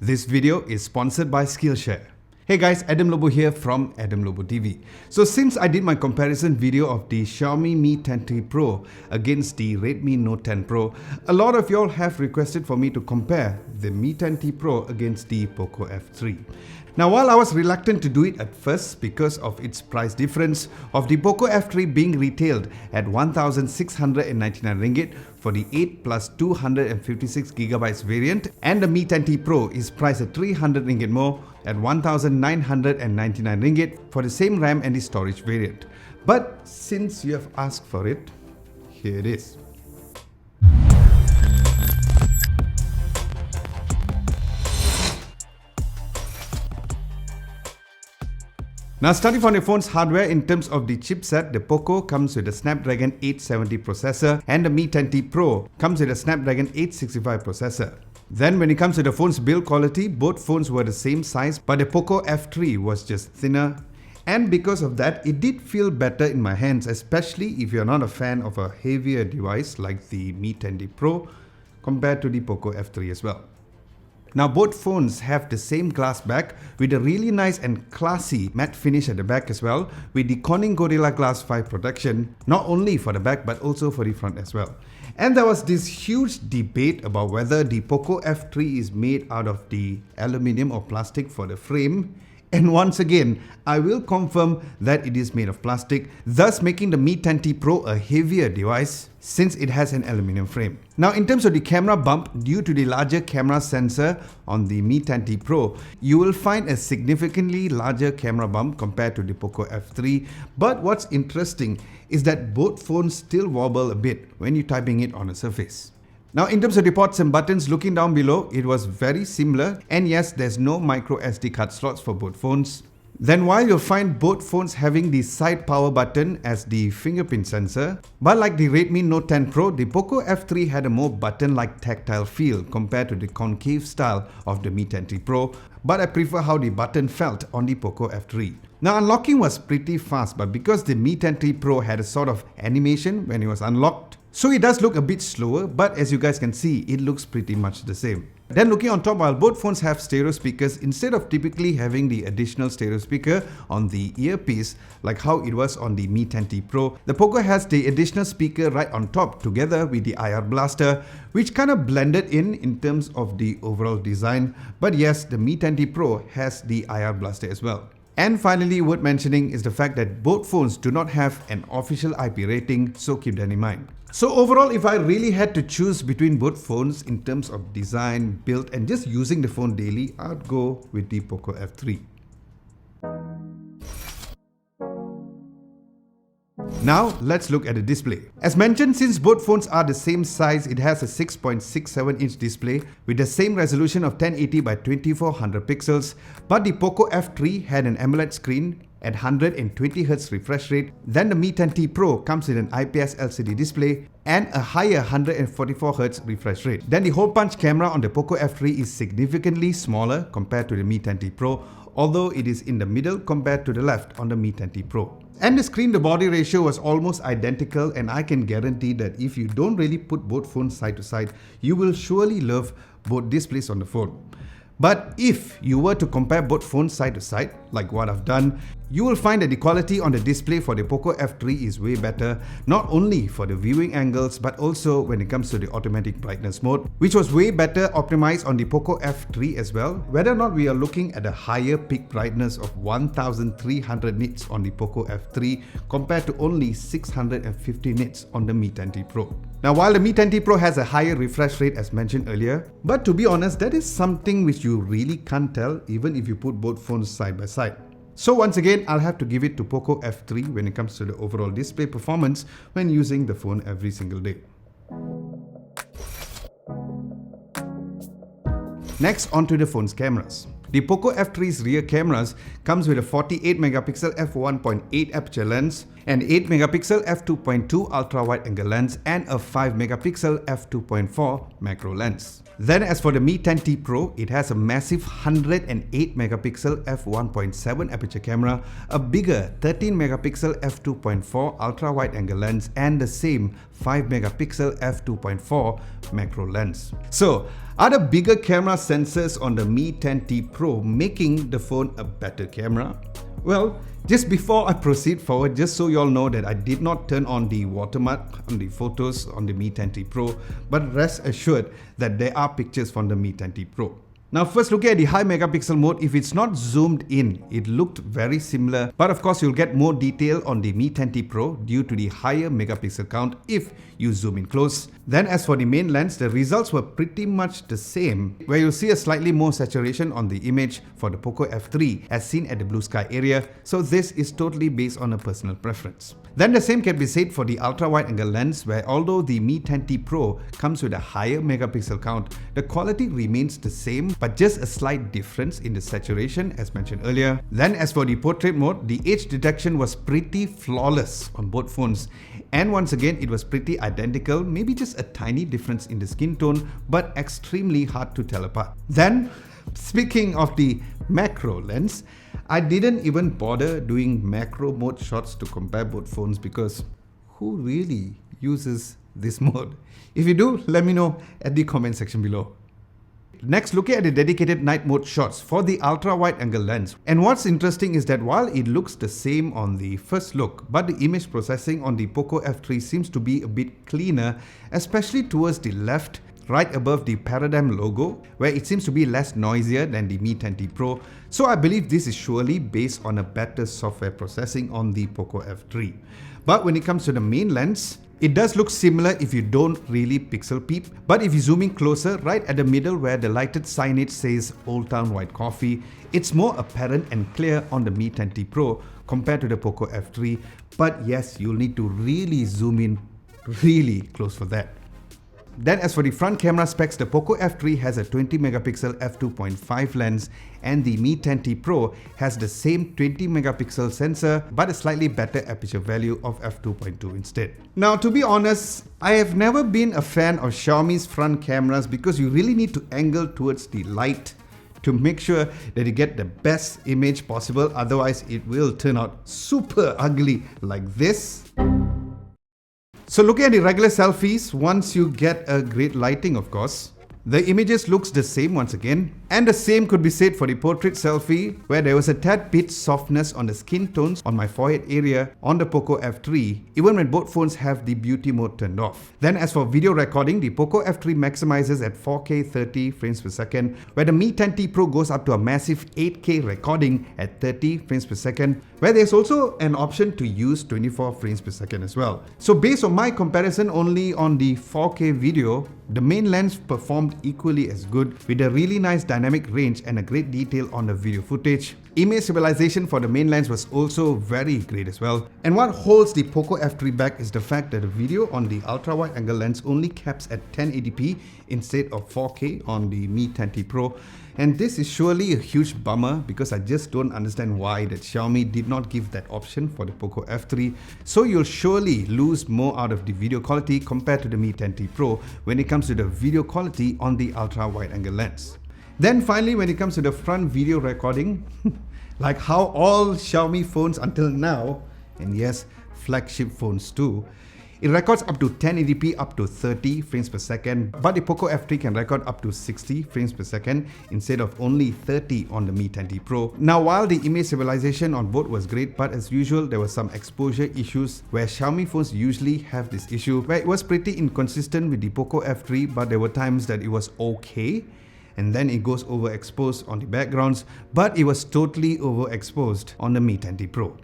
This video is sponsored by Skillshare. Hey guys, Adam Lobo here from Adam Lobo TV. So since I did my comparison video of the Xiaomi Mi 10T Pro against the Redmi Note 10 Pro, a lot of y'all have requested for me to compare the Mi 10T Pro against the Poco F3. Now while I was reluctant to do it at first because of its price difference of the Poco F3 being retailed at 1,699 ringgit for the 8 plus 256GB variant, and the Mi 10T Pro is priced at 300 ringgit more at 1,999 ringgit for the same RAM and the storage variant. But since you have asked for it, here it is. Now starting from the phone's hardware, in terms of the chipset, the Poco comes with a Snapdragon 870 processor and the Mi 10T Pro comes with a Snapdragon 865 processor. Then when it comes to the phone's build quality, both phones were the same size, but the Poco F3 was just thinner. And because of that, it did feel better in my hands, especially if you're not a fan of a heavier device like the Mi 10T Pro compared to the Poco F3 as well. Now both phones have the same glass back with a really nice and classy matte finish at the back as well, with the Corning Gorilla Glass 5 protection, not only for the back but also for the front as well. And there was this huge debate about whether the Poco F3 is made out of the aluminium or plastic for the frame. And once again, I will confirm that it is made of plastic, thus making the Mi 10T Pro a heavier device since it has an aluminium frame. Now in terms of the camera bump, due to the larger camera sensor on the Mi 10T Pro, you will find a significantly larger camera bump compared to the Poco F3. But what's interesting is that both phones still wobble a bit when you're typing it on a surface. Now in terms of the ports and buttons, looking down below, it was very similar, and yes, there's no micro SD card slots for both phones. Then while you'll find both phones having the side power button as the fingerprint sensor, but like the Redmi Note 10 Pro, the Poco F3 had a more button-like tactile feel compared to the concave style of the Mi 10T Pro, but I prefer how the button felt on the Poco F3. Now unlocking was pretty fast, but because the Mi 10T Pro had a sort of animation when it was unlocked, so it does look a bit slower, but as you guys can see, it looks pretty much the same. Then looking on top, while both phones have stereo speakers, instead of typically having the additional stereo speaker on the earpiece like how it was on the Mi 10T Pro, the Poco has the additional speaker right on top together with the IR blaster, which kind of blended in terms of the overall design. But yes, the Mi 10T Pro has the IR blaster as well. And finally, worth mentioning is the fact that both phones do not have an official IP rating, so keep that in mind. So overall, if I really had to choose between both phones in terms of design, build and just using the phone daily, I'd go with the Poco F3. Now let's look at the display. As mentioned, since both phones are the same size, it has a 6.67-inch display with the same resolution of 1080 by 2400 pixels, but the Poco F3 had an AMOLED screen at 120Hz refresh rate. Then the Mi 10T Pro comes with an IPS LCD display and a higher 144Hz refresh rate. Then the hole punch camera on the Poco F3 is significantly smaller compared to the Mi 10T Pro, although it is in the middle compared to the left on the Mi 10T Pro. And the screen to body ratio was almost identical, and I can guarantee that if you don't really put both phones side to side, you will surely love both displays on the phone. But if you were to compare both phones side to side, like what I've done, you will find that the quality on the display for the Poco F3 is way better, not only for the viewing angles but also when it comes to the automatic brightness mode, which was way better optimized on the Poco F3 as well, whether or not we are looking at a higher peak brightness of 1300 nits on the Poco F3 compared to only 650 nits on the Mi 10T Pro. Now while the Mi 10T Pro has a higher refresh rate as mentioned earlier, but to be honest, that is something which you really can't tell even if you put both phones side by side. So once again, I'll have to give it to Poco F3 when it comes to the overall display performance when using the phone every single day. Next, onto the phone's cameras. The Poco F3's rear cameras comes with a 48MP f1.8 aperture lens, an 8MP f2.2 ultra wide angle lens and a 5MP f2.4 macro lens. Then as for the Mi 10T Pro, it has a massive 108 megapixel f1.7 aperture camera, a bigger 13 megapixel f2.4 ultra wide angle lens, and the same 5 megapixel f2.4 macro lens. So, are the bigger camera sensors on the Mi 10T Pro making the phone a better camera? Well, just before I proceed forward, just so you all know that I did not turn on the watermark on the photos on the Mi 10T Pro, but rest assured that there are pictures from the Mi 10T Pro. Now first looking at the high megapixel mode, if it's not zoomed in, it looked very similar, but of course you'll get more detail on the Mi 10T Pro due to the higher megapixel count if you zoom in close. Then as for the main lens, the results were pretty much the same, where you'll see a slightly more saturation on the image for the Poco F3 as seen at the blue sky area, so this is totally based on a personal preference. Then the same can be said for the ultra wide angle lens, where although the Mi 10T Pro comes with a higher megapixel count, the quality remains the same, but just a slight difference in the saturation as mentioned earlier. Then as for the portrait mode, the edge detection was pretty flawless on both phones. And once again, it was pretty identical, maybe just a tiny difference in the skin tone, but extremely hard to tell apart. Then, speaking of the macro lens, I didn't even bother doing macro mode shots to compare both phones because who really uses this mode? If you do, let me know at the comment section below. Next, looking at the dedicated night mode shots for the ultra wide angle lens. And what's interesting is that while it looks the same on the first look, but the image processing on the Poco F3 seems to be a bit cleaner, especially towards the left, right above the Paradigm logo, where it seems to be less noisier than the Mi 10T Pro. So I believe this is surely based on a better software processing on the Poco F3. But when it comes to the main lens, it does look similar if you don't really pixel peep, but if you zoom in closer, right at the middle where the lighted signage says Old Town White Coffee, it's more apparent and clear on the Mi 10T Pro compared to the Poco F3, but yes, you'll need to really zoom in really close for that. Then as for the front camera specs, the Poco F3 has a 20 megapixel f2.5 lens and the Mi 10T Pro has the same 20 megapixel sensor but a slightly better aperture value of f2.2 instead. Now to be honest, I have never been a fan of Xiaomi's front cameras because you really need to angle towards the light to make sure that you get the best image possible, otherwise it will turn out super ugly like this. So looking at the regular selfies, once you get a great lighting of course, the images looks the same once again. And the same could be said for the portrait selfie, where there was a tad bit softness on the skin tones on my forehead area on the Poco F3, even when both phones have the beauty mode turned off. Then as for video recording, the Poco F3 maximizes at 4K 30 frames per second, where the Mi 10T Pro goes up to a massive 8K recording at 30 frames per second, where there's also an option to use 24 frames per second as well. So based on my comparison only on the 4K video, the main lens performed equally as good with a really nice dynamic range and a great detail on the video footage. Image stabilization for the main lens was also very great as well. And what holds the Poco F3 back is the fact that the video on the ultra wide angle lens only caps at 1080p instead of 4K on the Mi 10T Pro. And this is surely a huge bummer because I just don't understand why that Xiaomi did not give that option for the Poco F3. So you'll surely lose more out of the video quality compared to the Mi 10T Pro when it comes to the video quality on the ultra wide angle lens. Then finally, when it comes to the front video recording, like how all Xiaomi phones until now, and yes, flagship phones too, it records up to 1080p up to 30 frames per second, but the Poco F3 can record up to 60 frames per second instead of only 30 on the Mi 10T Pro. Now while the image stabilization on both was great, but as usual there were some exposure issues where Xiaomi phones usually have this issue, where it was pretty inconsistent with the Poco F3, but there were times that it was okay, and then it goes overexposed on the backgrounds, but it was totally overexposed on the Mi 10T Pro.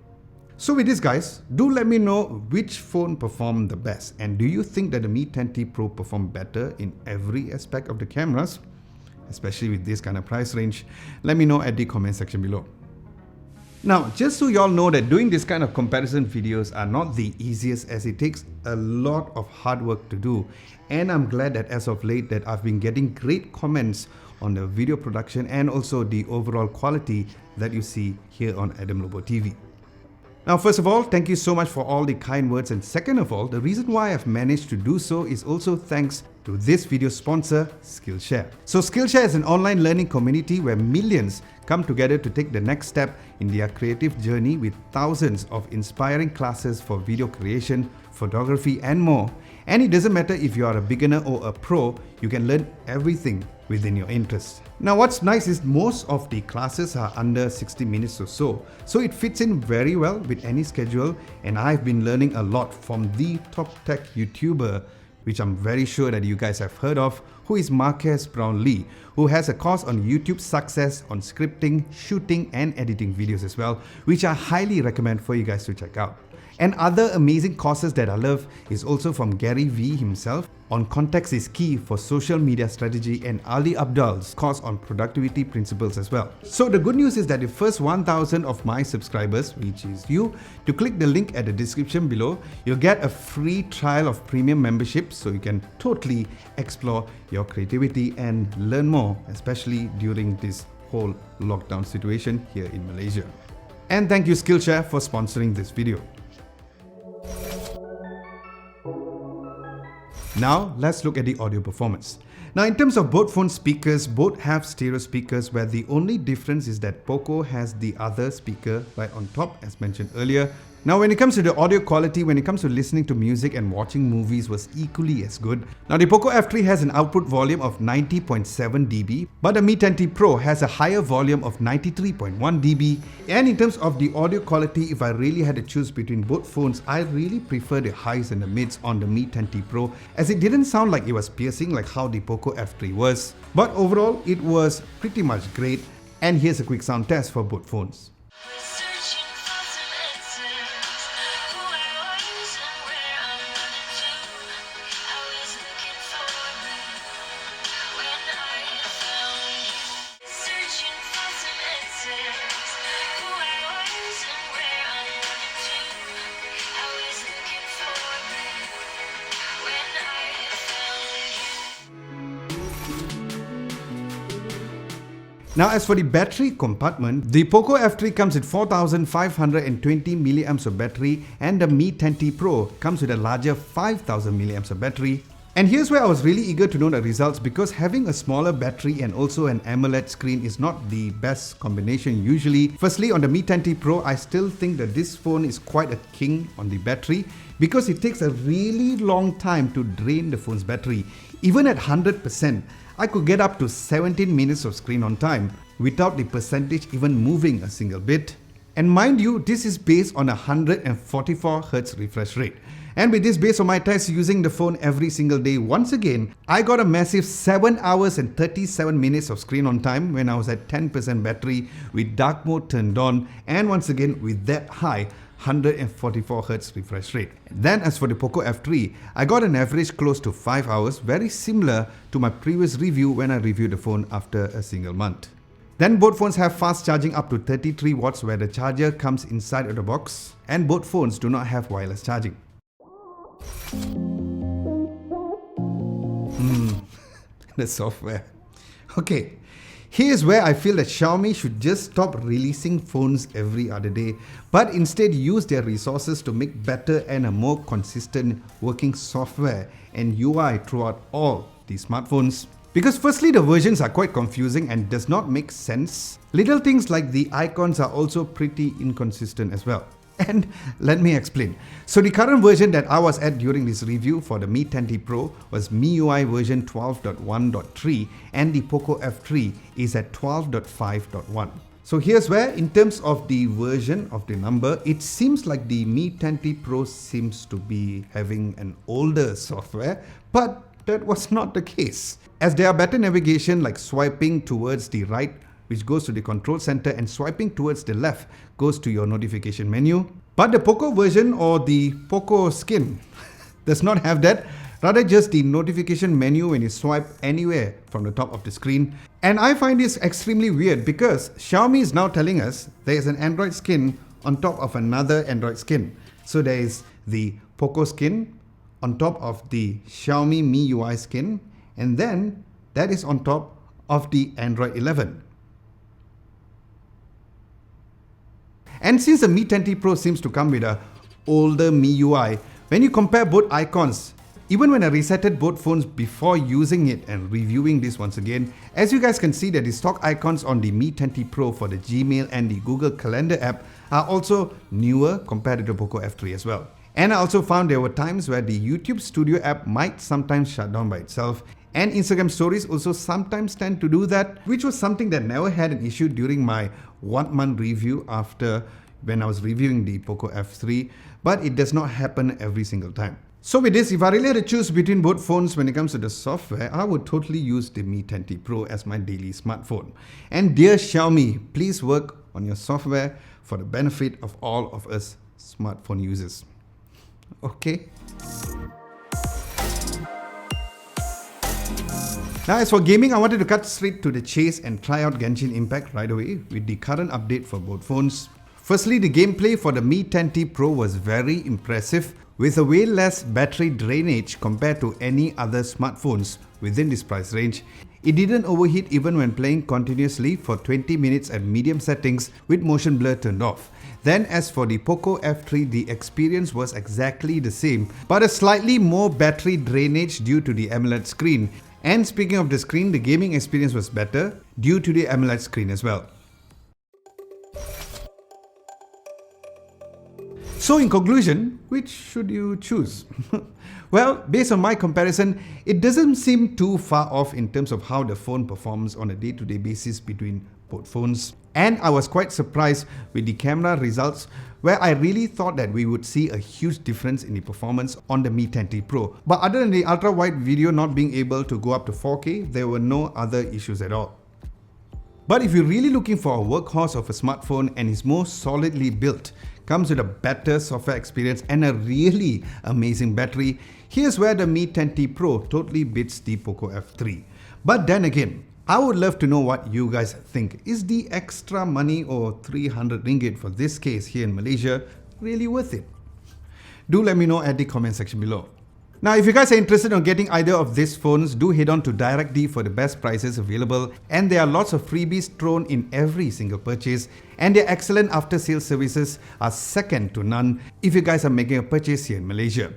So with this guys, do let me know which phone performed the best, and do you think that the Mi 10T Pro performed better in every aspect of the cameras, especially with this kind of price range? Let me know at the comment section below. Now, just so y'all know that doing this kind of comparison videos are not the easiest, as it takes a lot of hard work to do, and I'm glad that as of late that I've been getting great comments on the video production and also the overall quality that you see here on Adam Lobo TV. Now, first of all, thank you so much for all the kind words, and second of all, the reason why I've managed to do so is also thanks to this video sponsor, Skillshare. So Skillshare is an online learning community where millions come together to take the next step in their creative journey with thousands of inspiring classes for video creation, photography and more. And it doesn't matter if you are a beginner or a pro, you can learn everything within your interest. Now what's nice is most of the classes are under 60 minutes or so it fits in very well with any schedule, and I've been learning a lot from the top tech YouTuber, which I'm very sure that you guys have heard of, who is Marques Brownlee, who has a course on YouTube Success on scripting, shooting and editing videos as well, which I highly recommend for you guys to check out. And other amazing courses that I love is also from Gary Vee himself on Context is Key for social media strategy, and Ali Abdaal's course on productivity principles as well. So the good news is that the first 1,000 of my subscribers, which is you, to click the link at the description below, you'll get a free trial of premium membership so you can totally explore your creativity and learn more, especially during this whole lockdown situation here in Malaysia. And thank you Skillshare for sponsoring this video. Now let's look at the audio performance. Now in terms of both phone speakers, both have stereo speakers, where the only difference is that Poco has the other speaker right on top as mentioned earlier. Now when it comes to the audio quality, when it comes to listening to music and watching movies, was equally as good. Now the Poco F3 has an output volume of 90.7 dB, but the Mi 10T Pro has a higher volume of 93.1 dB. And in terms of the audio quality, if I really had to choose between both phones, I really prefer the highs and the mids on the Mi 10T Pro, as it didn't sound like it was piercing like how the Poco F3 was. But overall, it was pretty much great. And here's a quick sound test for both phones. Now as for the battery compartment, the Poco F3 comes with 4520 mAh of battery, and the Mi 10T Pro comes with a larger 5000 mAh of battery. And here's where I was really eager to know the results, because having a smaller battery and also an AMOLED screen is not the best combination usually. Firstly, on the Mi 10T Pro, I still think that this phone is quite a king on the battery, because it takes a really long time to drain the phone's battery. Even at 100%, I could get up to 17 minutes of screen on time without the percentage even moving a single bit. And mind you, this is based on a 144Hz refresh rate. And with this based on my test using the phone every single day, once again, I got a massive 7 hours and 37 minutes of screen on time when I was at 10% battery with dark mode turned on, and once again with that high 144Hz refresh rate. Then as for the Poco F3, I got an average close to 5 hours, very similar to my previous review when I reviewed the phone after a single month. Then both phones have fast charging up to 33 watts, where the charger comes inside of the box, and both phones do not have wireless charging. The software. Okay. Here's where I feel that Xiaomi should just stop releasing phones every other day, but instead use their resources to make better and a more consistent working software and UI throughout all the smartphones. Because firstly, the versions are quite confusing and does not make sense. Little things like the icons are also pretty inconsistent as well. And let me explain. So the current version that I was at during this review for the Mi 10T Pro was MIUI version 12.1.3, and the Poco F3 is at 12.5.1. So here's where, in terms of the version of the number, it seems like the Mi 10T Pro seems to be having an older software, but that was not the case, as there are better navigation like swiping towards the right, which goes to the control center, and swiping towards the left goes to your notification menu. But the Poco version, or the Poco Skin, does not have that, rather just the notification menu when you swipe anywhere from the top of the screen. And I find this extremely weird, because Xiaomi is now telling us there is an Android skin on top of another Android skin. So there is the Poco Skin on top of the Xiaomi MIUI skin, and then that is on top of the Android 11. And since the Mi 10T Pro seems to come with a older MIUI, when you compare both icons, Even when I resetted both phones before using it and reviewing this once again, as you guys can see that the stock icons on the Mi 10T Pro for the Gmail and the Google Calendar app are also newer compared to the Poco F3 as well. And I also found there were times where the YouTube Studio app might sometimes shut down by itself, and Instagram stories also sometimes tend to do that, which was something that never had an issue during my 1 month review after when I was reviewing the Poco F3, but it does not happen every single time. So with this, if I really had to choose between both phones when it comes to the software, I would totally use the Mi 10T Pro as my daily smartphone. And dear Xiaomi, please work on your software for the benefit of all of us smartphone users. Okay? Now as for gaming, I wanted to cut straight to the chase and try out Genshin Impact right away with the current update for both phones. Firstly, the gameplay for the Mi 10T Pro was very impressive, with a way less battery drainage compared to any other smartphones within this price range. It didn't overheat even when playing continuously for 20 minutes at medium settings with motion blur turned off. Then as for the Poco F3, the experience was exactly the same, but a slightly more battery drainage due to the AMOLED screen. And speaking of the screen, the gaming experience was better due to the AMOLED screen as well. So in conclusion, which should you choose? Well, based on my comparison, it doesn't seem too far off in terms of how the phone performs on a day-to-day basis between both phones. And I was quite surprised with the camera results, where I really thought that we would see a huge difference in the performance on the Mi 10T Pro. But other than the ultra-wide video not being able to go up to 4K, there were no other issues at all. But if you're really looking for a workhorse of a smartphone and is more solidly built, comes with a better software experience and a really amazing battery, here's where the Mi 10T Pro totally beats the Poco F3. But then again, I would love to know what you guys think. Is the extra money or 300 ringgit for this case here in Malaysia really worth it? Do let me know at the comment section below. Now, if you guys are interested in getting either of these phones, do head on to DirectD for the best prices available, and there are lots of freebies thrown in every single purchase, and their excellent after-sales services are second to none if you guys are making a purchase here in Malaysia.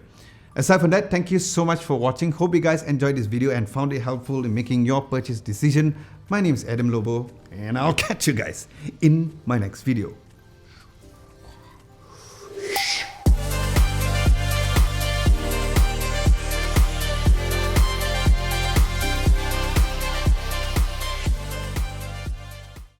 Aside from that, thank you so much for watching. Hope you guys enjoyed this video and found it helpful in making your purchase decision. My name is Adam Lobo, and I'll catch you guys in my next video.